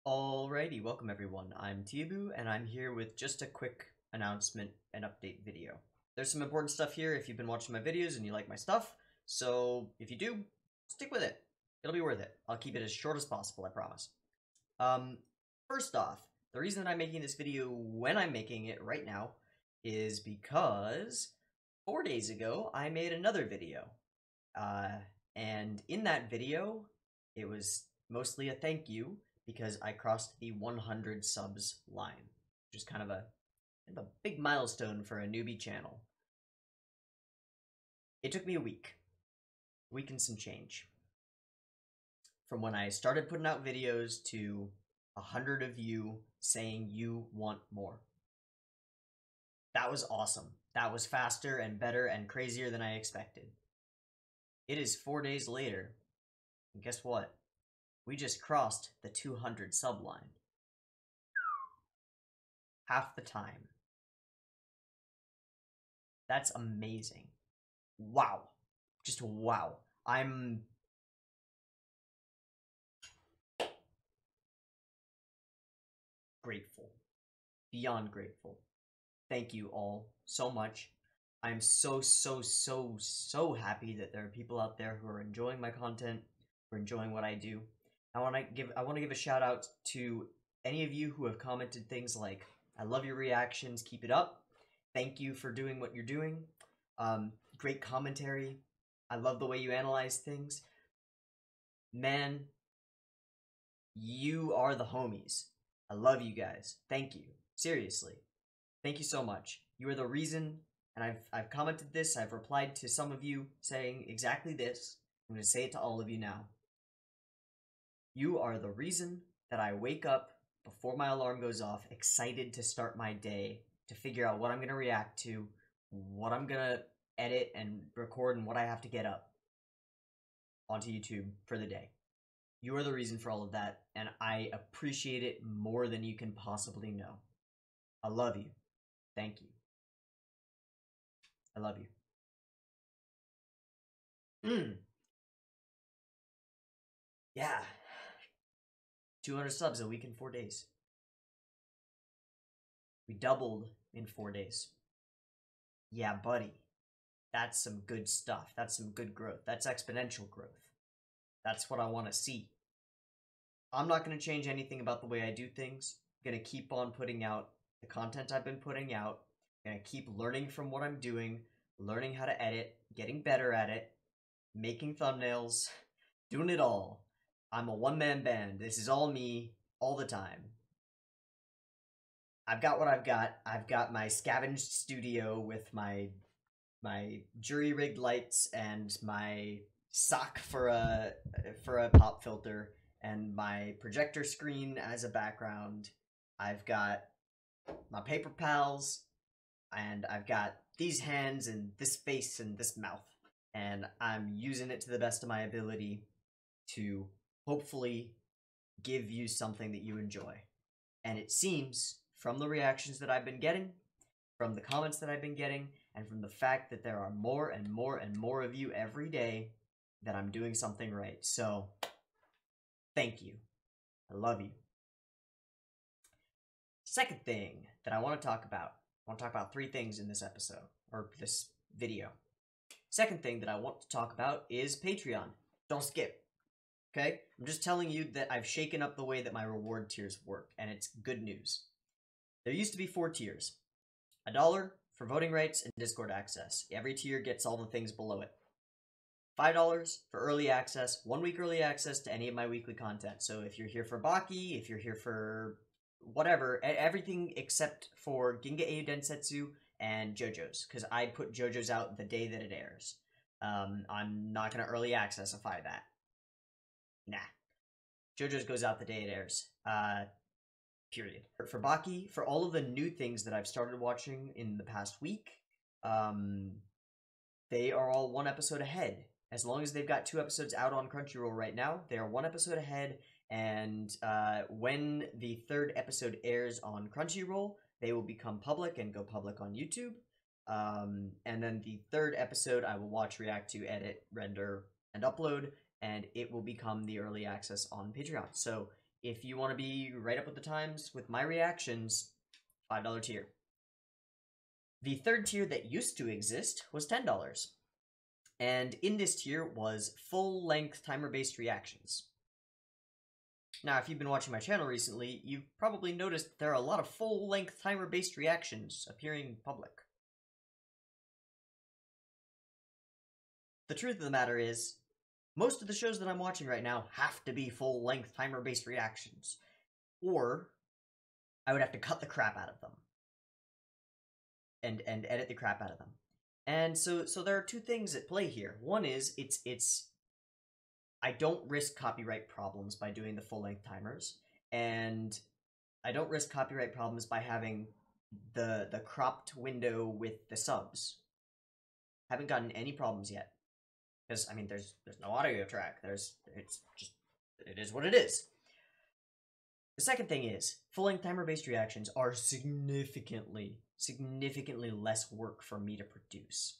Alrighty, welcome everyone. I'm Teeaboo, and I'm here with just a quick announcement and update video. There's some important stuff here if you've been watching my videos and you like my stuff, so if you do, stick with it. It'll be worth it. I'll keep it as short as possible, I promise. First off, the reason that I'm making this video when I'm making it right now is because 4 days ago, I made another video. And in that video, it was mostly a thank you, because I crossed the 100 subs line, which is kind of a big milestone for a newbie channel. It took me a week and some change, from when I started putting out videos to 100 of you saying you want more. That was awesome. That was faster and better and crazier than I expected. It is 4 days later, and guess what? We just crossed the 200 sub line. Half the time. That's amazing. Wow. Just wow. I'm grateful. Beyond grateful. Thank you all so much. I'm so happy that there are people out there who are enjoying my content, who are enjoying what I do. I want to give a shout out to any of you who have commented things like, I love your reactions, keep it up. Thank you for doing what you're doing. Great commentary. I love the way you analyze things. Man, you are the homies. I love you guys. Thank you. Seriously. Thank you so much. You are the reason, and I've commented this, I've replied to some of you saying exactly this. I'm going to say it to all of you now. You are the reason that I wake up before my alarm goes off, excited to start my day, to figure out what I'm going to react to, what I'm going to edit and record, and what I have to get up onto YouTube for the day. You are the reason for all of that, and I appreciate it more than you can possibly know. I love you. Thank you. I love you. Yeah. 200 subs a week in 4 days. We doubled in 4 days. Yeah, buddy. That's some good stuff. That's some good growth. That's exponential growth. That's what I want to see. I'm not going to change anything about the way I do things. I'm going to keep on putting out the content I've been putting out. I'm going to keep learning from what I'm doing, learning how to edit, getting better at it, making thumbnails, doing it all. I'm a one-man band. This is all me, all the time. I've got what I've got. I've got my scavenged studio with my jury-rigged lights and my sock for a pop filter and my projector screen as a background. I've got my paper pals, and I've got these hands and this face and this mouth, and I'm using it to the best of my ability to hopefully give you something that you enjoy. And it seems, from the reactions that I've been getting, from the comments that I've been getting, and from the fact that there are more and more and more of you every day, that I'm doing something right. So, thank you. I love you. Second thing that I want to talk about 3 things in this episode, or this video. Second thing that I want to talk about is Patreon. Don't skip. Okay? I'm just telling you that I've shaken up the way that my reward tiers work, and it's good news. There used to be 4 tiers. $1 for voting rights and Discord access. Every tier gets all the things below it. $5 for early access, 1 week early access to any of my weekly content. So if you're here for Baki, if you're here for whatever, everything except for Ginga Eiyu Densetsu and Jojo's, because I put Jojo's out the day that it airs. I'm not going to early accessify that. Nah. Jojo's goes out the day it airs. Period. For Baki, for all of the new things that I've started watching in the past week, they are all 1 episode ahead. As long as they've got 2 episodes out on Crunchyroll right now, they are 1 episode ahead, and when the 3rd episode airs on Crunchyroll, they will become public and go public on YouTube. And then the 3rd episode I will watch, react to, edit, render, and upload, and it will become the early access on Patreon. So if you want to be right up with the times with my reactions, $5 tier. The third tier that used to exist was $10. And in this tier was full-length timer-based reactions. Now, if you've been watching my channel recently, you've probably noticed there are a lot of full-length timer-based reactions appearing in public. The truth of the matter is, most of the shows that I'm watching right now have to be full-length timer-based reactions, or I would have to cut the crap out of them and edit the crap out of them. And so there are two things at play here. One is I don't risk copyright problems by doing the full-length timers, and I don't risk copyright problems by having the cropped window with the subs. Haven't gotten any problems yet, because I mean, there's no audio track. It is what it is. The second thing is full-length timer-based reactions are significantly less work for me to produce.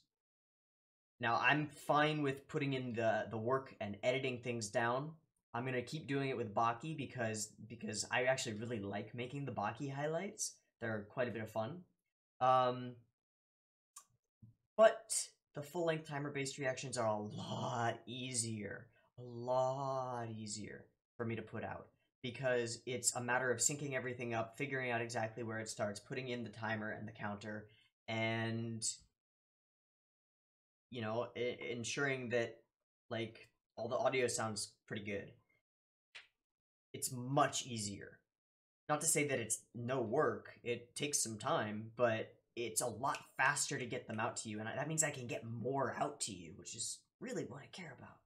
Now, I'm fine with putting in the work and editing things down. I'm gonna keep doing it with Baki because I actually really like making the Baki highlights. They're quite a bit of fun. But the full-length timer-based reactions are a lot easier for me to put out, because it's a matter of syncing everything up, figuring out exactly where it starts, putting in the timer and the counter, and you know, ensuring that, like, all the audio sounds pretty good. It's much easier. Not to say that it's no work, it takes some time, but it's a lot faster to get them out to you, and that means I can get more out to you, which is really what I care about.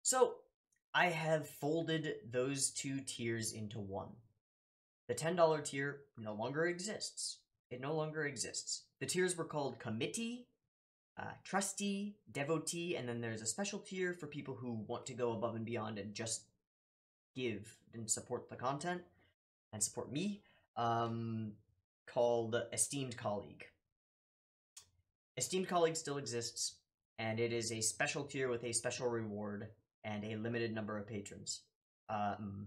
So, I have folded those two tiers into one. The $10 tier no longer exists. It no longer exists. The tiers were called Committee, Trustee, Devotee, and then there's a special tier for people who want to go above and beyond and just give and support the content and support me, called Esteemed Colleague. Esteemed Colleague still exists, and it is a special tier with a special reward and a limited number of patrons. The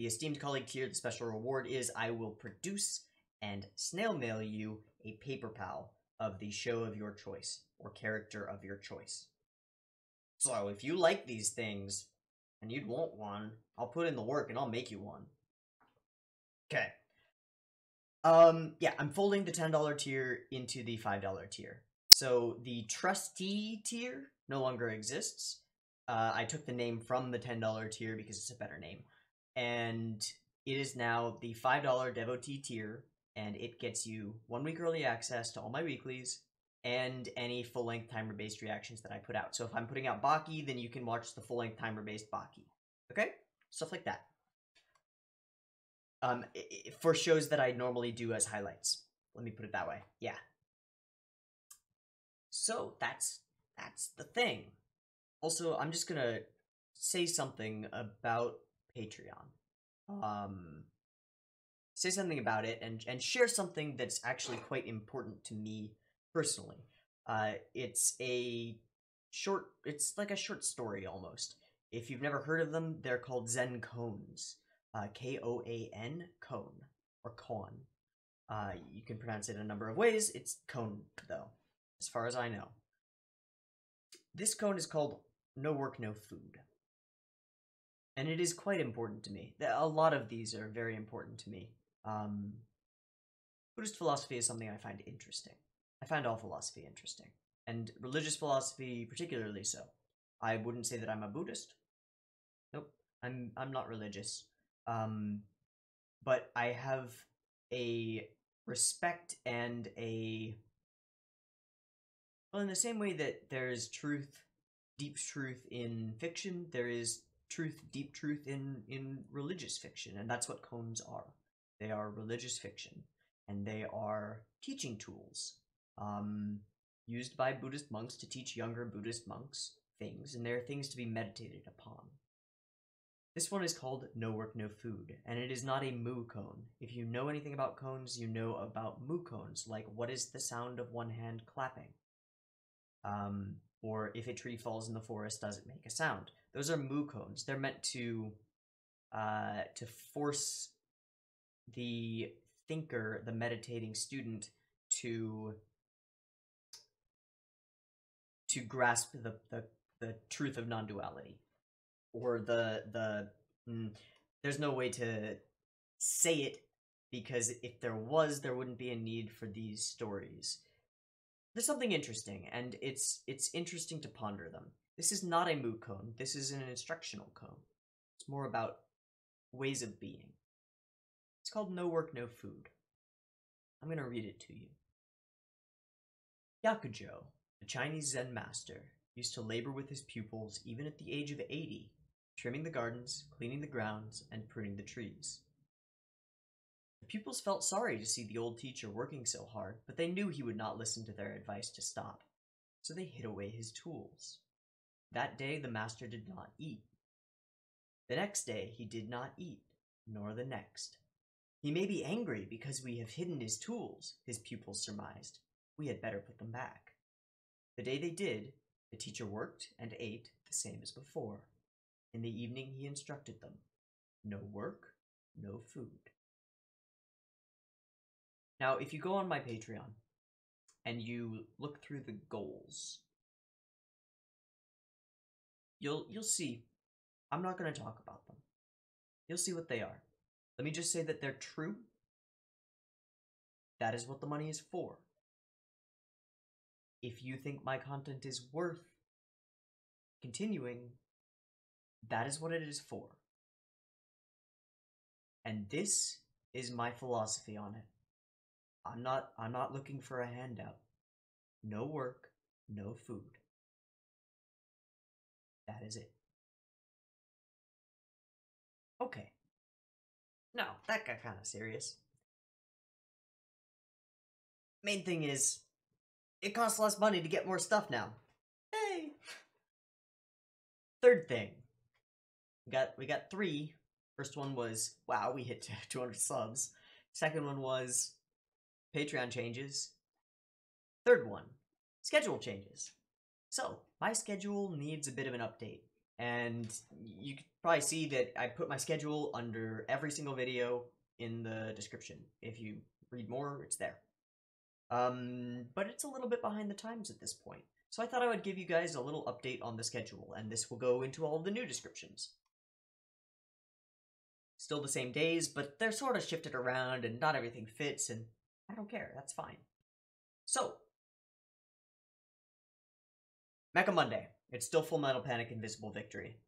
Esteemed Colleague tier, the special reward is I will produce and snail mail you a paper pal of the show of your choice, or character of your choice. So, if you like these things, and you'd want one, I'll put in the work and I'll make you one. Okay. Yeah, I'm folding the $10 tier into the $5 tier. So, the Trustee tier no longer exists. I took the name from the $10 tier because it's a better name. And it is now the $5 Devotee tier, and it gets you 1 week early access to all my weeklies and any full-length timer-based reactions that I put out. So if I'm putting out Baki, then you can watch the full-length timer-based Baki. Okay? Stuff like that. For shows that I normally do as highlights. Let me put it that way. Yeah. So that's the thing. Also, I'm just gonna say something about Patreon. Say something about it and share something that's actually quite important to me personally. It's like a short story almost. If you've never heard of them, they're called Zen Koans. K-O-A-N, Koan, or Koan. You can pronounce it a number of ways. It's Koan, though, as far as I know. This koan is called No Work, No Food. And it is quite important to me. A lot of these are very important to me. Buddhist philosophy is something I find interesting. I find all philosophy interesting. And religious philosophy particularly so. I wouldn't say that I'm a Buddhist. Nope. I'm not religious. But I have a respect and well, in the same way that there's deep truth in fiction, there is deep truth in religious fiction, and that's what koans are. They are religious fiction, and they are teaching tools, used by Buddhist monks to teach younger Buddhist monks things, and they're things to be meditated upon. This one is called No Work, No Food, and it is not a moo koan. If you know anything about koans, you know about moo koans, like what is the sound of one hand clapping? Or if a tree falls in the forest, does it make a sound? Those are mukones. They're meant to force the thinker, the meditating student, to grasp the truth of non-duality, or there's no way to say it, because if there was, there wouldn't be a need for these stories. There's something interesting, and it's interesting to ponder them. This is not a mukone. This is an instructional cone. It's more about ways of being. It's called No Work, No Food. I'm gonna read it to you. Yakujo, the Chinese Zen master, used to labor with his pupils even at the age of 80, trimming the gardens, cleaning the grounds, and pruning the trees. The pupils felt sorry to see the old teacher working so hard, but they knew he would not listen to their advice to stop, so they hid away his tools. That day the master did not eat. The next day he did not eat, nor the next. He may be angry because we have hidden his tools, his pupils surmised. We had better put them back. The day they did, the teacher worked and ate the same as before. In the evening he instructed them. No work, no food. Now, if you go on my Patreon and you look through the goals, you'll see. I'm not going to talk about them. You'll see what they are. Let me just say that they're true. That is what the money is for. If you think my content is worth continuing, that is what it is for. And this is my philosophy on it. I'm not looking for a handout. No work, no food. That is it. Okay. Now, that got kind of serious. Main thing is, it costs less money to get more stuff now. Hey! Third thing. We got 3. First one was, wow, we hit 200 subs. Second one was Patreon changes. Third one, schedule changes. So, my schedule needs a bit of an update. And you can probably see that I put my schedule under every single video in the description. If you read more, it's there. But it's a little bit behind the times at this point. So I thought I would give you guys a little update on the schedule, and this will go into all of the new descriptions. Still the same days, but they're sort of shifted around and not everything fits, and I don't care, that's fine. So, Mecha Monday. It's still Full Metal Panic Invisible Victory.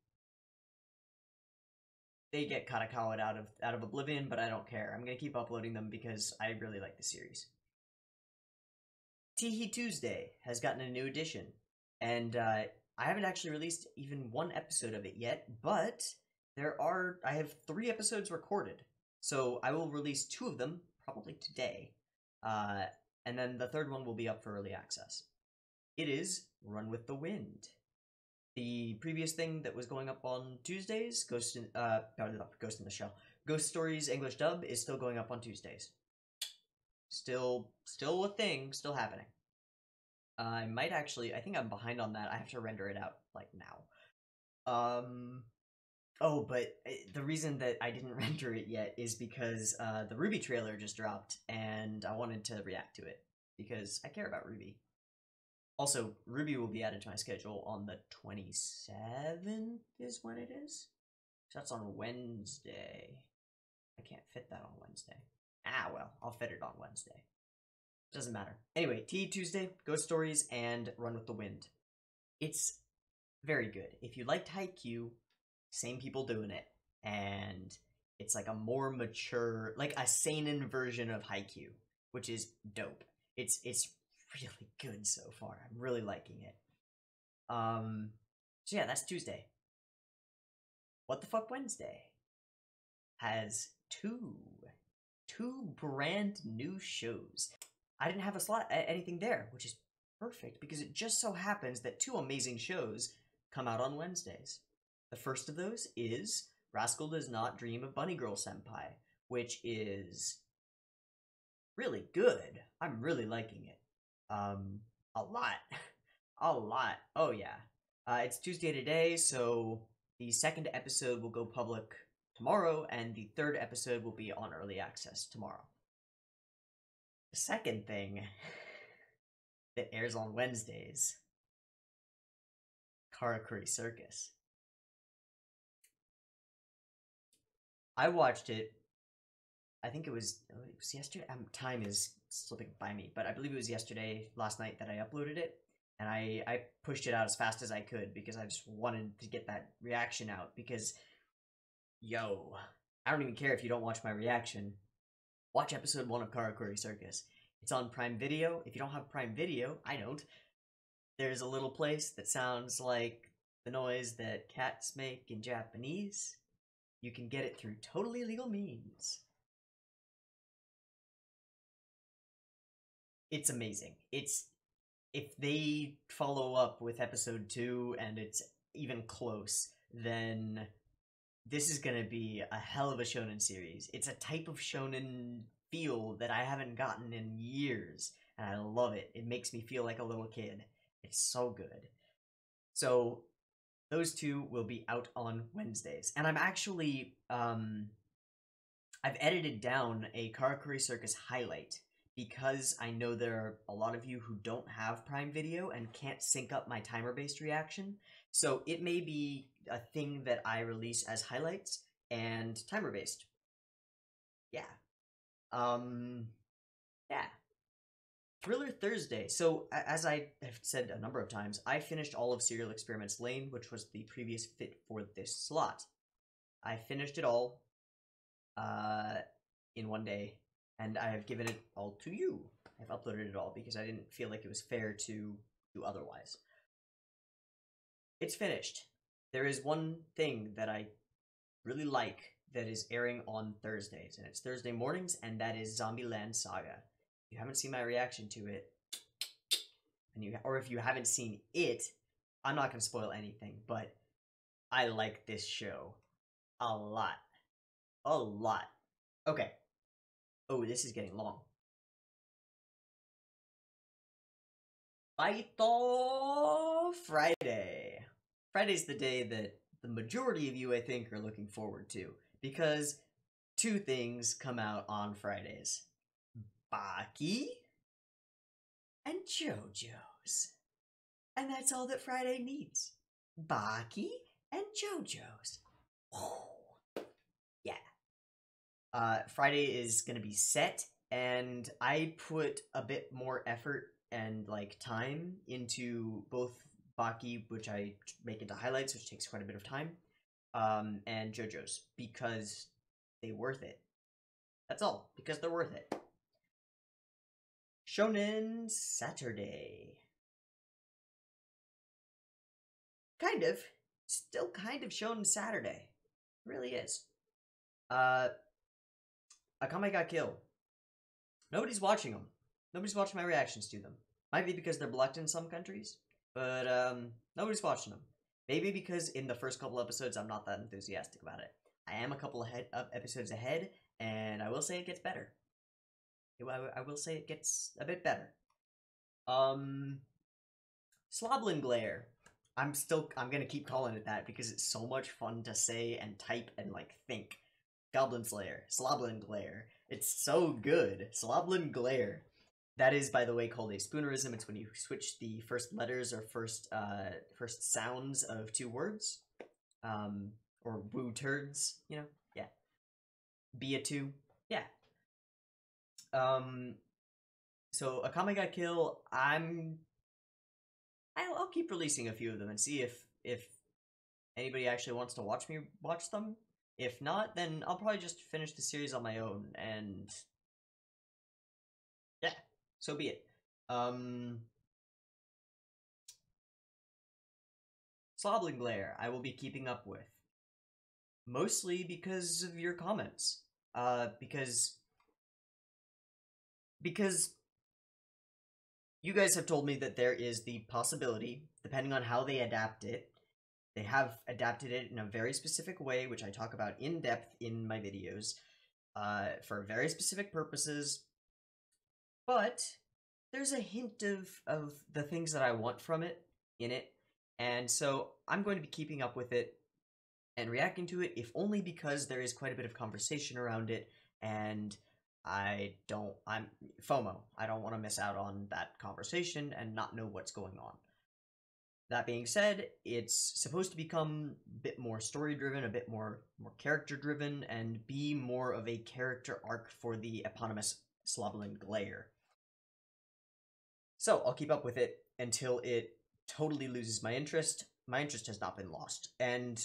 They get Karakuri out of oblivion, but I don't care. I'm gonna keep uploading them because I really like the series. TeeHee Tuesday has gotten a new edition, and I haven't actually released even one episode of it yet, but I have 3 episodes recorded, so I will release 2 of them, probably today, and then the 3rd one will be up for early access. It is Run with the Wind. The previous thing that was going up on Tuesdays, Ghost in the Shell, Ghost Stories English Dub, is still going up on Tuesdays. Still a thing, still happening. I might actually, I think I'm behind on that. I have to render it out, like, now. Oh, but the reason that I didn't render it yet is because the Ruby trailer just dropped, and I wanted to react to it, because I care about Ruby. Also, Ruby will be added to my schedule on the 27th is when it is. So that's on Wednesday. I can't fit that on Wednesday. Ah, well, I'll fit it on Wednesday. Doesn't matter. Anyway, TeeHee Tuesday, Ghost Stories, and Run with the Wind. It's very good. If you liked Haikyuu, same people doing it. And it's like a more mature, like a seinen version of Haikyuu, which is dope. It's really good so far. I'm really liking it. So yeah, that's Tuesday. What the Fuck Wednesday has two brand new shows. I didn't have a slot anything there, which is perfect because it just so happens that 2 amazing shows come out on Wednesdays. The first of those is Rascal Does Not Dream of Bunny Girl Senpai, which is really good. I'm really liking it. A lot. A lot. Oh yeah. It's Tuesday today, so The second episode will go public tomorrow, and the third episode will be on early access tomorrow. The second thing that airs on Wednesdays, Karakuri Circus. I watched it, I think it was yesterday. Time is slipping by me, but I believe it was last night, that I uploaded it. And I pushed it out as fast as I could because I just wanted to get that reaction out. Because, yo, I don't even care if you don't watch my reaction. Watch episode 1 of Karakuri Circus. It's on Prime Video. If you don't have Prime Video, I don't. There's a little place that sounds like the noise that cats make in Japanese. You can get it through totally legal means. It's amazing. If they follow up with episode 2 and it's even close, then this is gonna be a hell of a shonen series. It's a type of shonen feel that I haven't gotten in years, and I love it. It makes me feel like a little kid. It's so good. So those two will be out on Wednesdays, and I'm actually I've edited down a Karakuri Circus highlight because I know there are a lot of you who don't have Prime Video and can't sync up my timer-based reaction. So it may be a thing that I release as highlights and timer-based. Yeah. Yeah. Thriller Thursday. So, as I have said a number of times, I finished all of Serial Experiments Lain, which was the previous fit for this slot. I finished it all in one day, and I have given it all to you. I've uploaded it all because I didn't feel like it was fair to do otherwise. It's finished. There is one thing that I really like that is airing on Thursdays, and it's Thursday mornings, and that is Zombieland Saga. If you haven't seen my reaction to it, or if you haven't seen it, I'm not going to spoil anything, but I like this show a lot. A lot. Okay. Oh, this is getting long. Baito Friday. Friday's the day that the majority of you, I think, are looking forward to, because two things come out on Fridays. Baki and Jojo's. And that's all that Friday needs. Baki and Jojo's. Oh. Yeah. Friday is gonna be set, and I put a bit more effort and time into both Baki, which I make into highlights, which takes quite a bit of time, and Jojo's, because they're worth it. That's all, because they're worth it. Shounen Saturday. Kind of. Still kind of Shounen Saturday. It really is. Akame got killed. Nobody's watching them. Nobody's watching my reactions to them. Might be because they're blocked in some countries, but nobody's watching them. Maybe because in the first couple episodes I'm not that enthusiastic about it. I am a couple of episodes ahead, and I will say it gets better. I will say it gets a bit better. Sloblin Glayer. I'm gonna keep calling it that because it's so much fun to say and type and think. Goblin Slayer. Sloblin Glayer. It's so good. Sloblin Glayer. That is, by the way, called a spoonerism. It's when you switch the first letters or first sounds of two words. Or woo turds, yeah. Be a two, yeah. So Akame got killed. I'll keep releasing a few of them and see if anybody actually wants to watch me watch them. If not, then I'll probably just finish the series on my own, and yeah, so be it. Sloblin Glayer, I will be keeping up with. Mostly because of your comments. Because you guys have told me that there is the possibility, depending on how they adapt it, they have adapted it in a very specific way, which I talk about in depth in my videos, for very specific purposes, but there's a hint of the things that I want from it, in it, and so I'm going to be keeping up with it and reacting to it, if only because there is quite a bit of conversation around it, and I'm FOMO. I don't want to miss out on that conversation and not know what's going on. That being said, it's supposed to become a bit more story-driven, a bit more character-driven, and be more of a character arc for the eponymous Sloblin Glayer. So, I'll keep up with it until it totally loses my interest. My interest has not been lost, and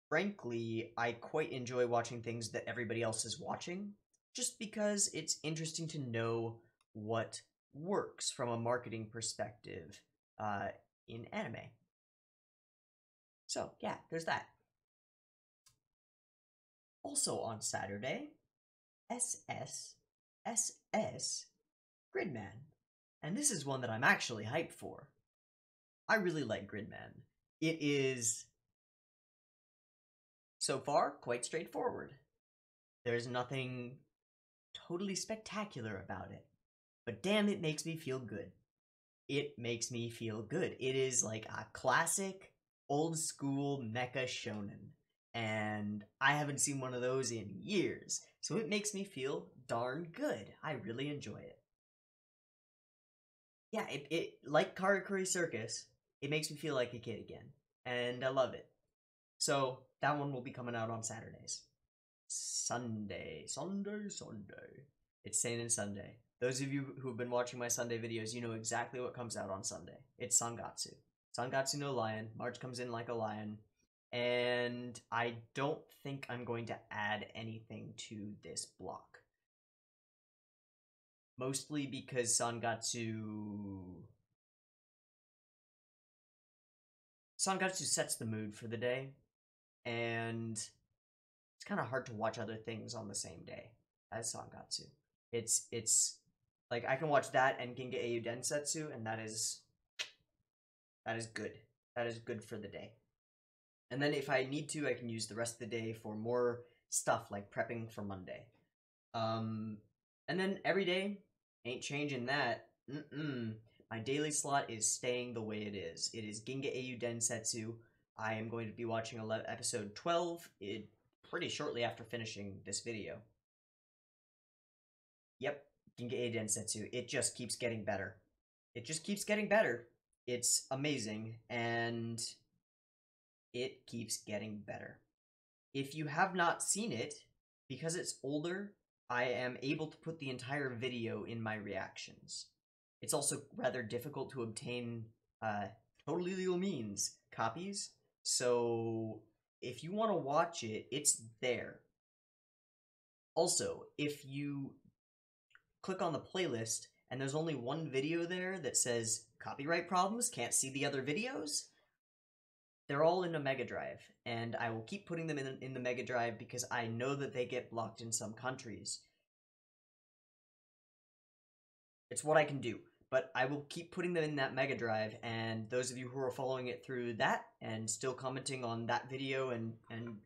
frankly, I quite enjoy watching things that everybody else is watching, just because it's interesting to know what works from a marketing perspective in anime. So, yeah, there's that. Also on Saturday, SSSS.Gridman. And this is one that I'm actually hyped for. I really like Gridman. It is, so far, quite straightforward. There's nothing totally spectacular about it. But damn, it makes me feel good. It makes me feel good. It is like a classic, old-school mecha shounen. And I haven't seen one of those in years, so it makes me feel darn good. I really enjoy it. Yeah, it like Karakuri Circus, it makes me feel like a kid again, and I love it. So, that one will be coming out on Saturdays. Sunday. It's Seinen Sunday. Those of you who have been watching my Sunday videos, you know exactly what comes out on Sunday. It's Sangatsu. Sangatsu no Lain. March comes in like a lion. And I don't think I'm going to add anything to this block. Mostly because Sangatsu sets the mood for the day. And it's kind of hard to watch other things on the same day as Sangatsu. It's like I can watch that and Ginga Eiyu Densetsu, and that is good. That is good for the day. And then if I need to, I can use the rest of the day for more stuff like prepping for Monday. And then every day, ain't changing that. My daily slot is staying the way it is. It is Ginga Eiyu Densetsu. I am going to be watching episode 12 pretty shortly after finishing this video. Yep, Ginga Eiyu Densetsu. It just keeps getting better. It just keeps getting better. It's amazing, and it keeps getting better. If you have not seen it, because it's older, I am able to put the entire video in my reactions. It's also rather difficult to obtain totally legal means copies, so if you want to watch it, it's there. Also, if you click on the playlist and there's only one video there that says copyright problems, can't see the other videos, they're all in a Mega Drive, and I will keep putting them in the Mega Drive because I know that they get blocked in some countries. It's what I can do, but I will keep putting them in that Mega Drive, and those of you who are following it through that and still commenting on that video and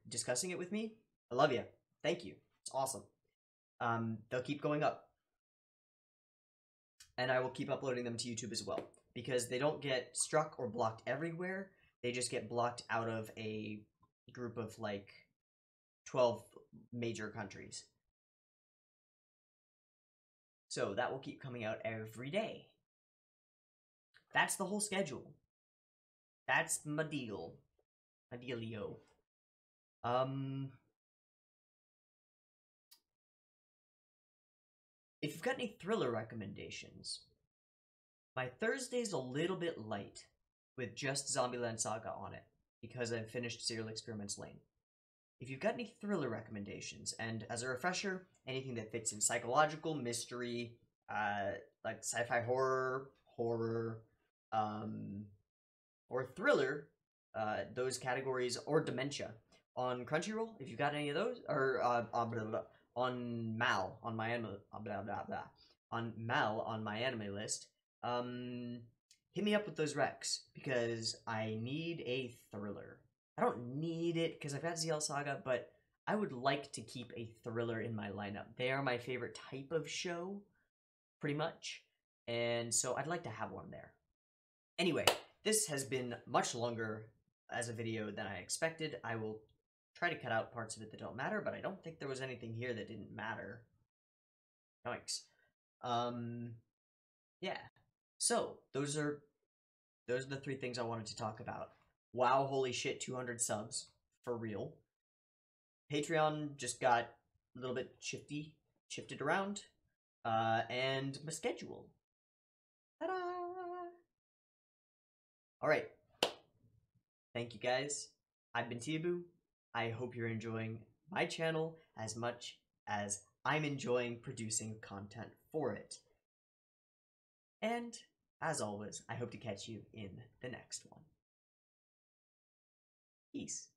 discussing it with me, I love you. Thank you. It's awesome. They'll keep going up. And I will keep uploading them to YouTube as well, because they don't get struck or blocked everywhere. They just get blocked out of a group of, like, 12 major countries. So that will keep coming out every day. That's the whole schedule. That's my deal. My dealio. If you've got any thriller recommendations, my Thursday's a little bit light with just Zombieland Saga on it, because I've finished Serial Experiments Lain. If you've got any thriller recommendations, and as a refresher, anything that fits in psychological, mystery, like sci-fi horror, or thriller, those categories, or dementia, on Crunchyroll, if you've got any of those, or on Mal, on my anime, on Mal, on my anime list, hit me up with those recs, because I need a thriller. I don't need it, because I've got ZLSAGA, but I would like to keep a thriller in my lineup. They are my favorite type of show, pretty much, and so I'd like to have one there. Anyway, this has been much longer as a video than I expected. I will try to cut out parts of it that don't matter, but I don't think there was anything here that didn't matter. Yikes. Yeah. So those are the three things I wanted to talk about. Wow, holy shit, 200 subs for real. Patreon just got a little bit shifted around, and my schedule. Ta-da! All right. Thank you guys. I've been Teeaboo. I hope you're enjoying my channel as much as I'm enjoying producing content for it. And, as always, I hope to catch you in the next one. Peace.